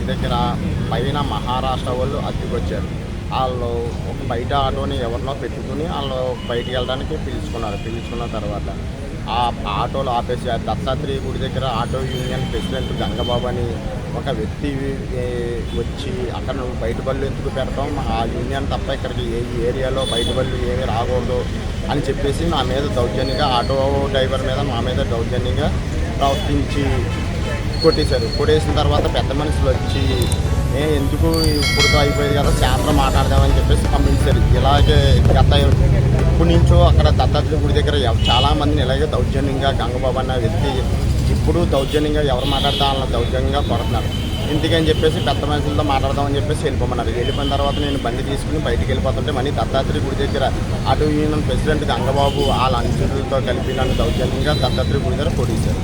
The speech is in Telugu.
గుడి దగ్గర పైన మహారాష్ట్ర వాళ్ళు అద్దెకొచ్చారు. వాళ్ళు ఒక బయట ఆటోని ఎవరినో పెట్టుకుని వాళ్ళు బయటికి వెళ్ళడానికి పిలుచుకున్న తర్వాత ఆ ఆటోలు ఆపేసి ఆ దత్తాత్రేయ గుడి దగ్గర ఆటో యూనియన్ ప్రెసిడెంట్ గంగబాబు అని ఒక వ్యక్తి వచ్చి అక్కడ నువ్వు బయట బళ్ళు ఎందుకు పెడతాం, ఆ యూనియన్ తప్ప ఇక్కడికి ఏ ఏరియాలో బయట బళ్ళు ఏమీ రాకూడదు అని చెప్పేసి నా మీద దౌర్జన్యంగా ఆటో డ్రైవర్ మీద మా మీద దౌర్జన్యంగా ప్రవర్తించి కొట్టేసిన తర్వాత పెద్ద మనుషులు వచ్చి ఎందుకు ఇప్పుడు అయిపోయేది కదా సాయంత్రం మాట్లాడదామని చెప్పేసి పంపించారు. ఇలాగే గత ఇప్పటి నుంచో అక్కడ దత్తాత్రేయ గుడి దగ్గర చాలామందిని ఇలాగే దౌర్జన్యంగా గంగబాబు అన్న వ్యక్తి ఇప్పుడు దౌర్జన్యంగా ఎవరు మాట్లాడతా అన్న దౌర్జన్యంగా కొడుతున్నారు. ఇంటికని చెప్పేసి పెద్ద మనుషులతో మాట్లాడదామని చెప్పేసి వెళ్ళిపోయిన తర్వాత నేను బండి తీసుకుని బయటికి వెళ్ళిపోతుంటే మళ్ళీ దత్తాత్రేయ గుడి దగ్గర ఆటో యూనియన్ ప్రెసిడెంట్ గంగబాబు వాళ్ళ అనుచరులతో కలిపి నన్ను దౌర్జన్యంగా దత్తాత్రేయ గుడి దగ్గర కొట్టేశారు.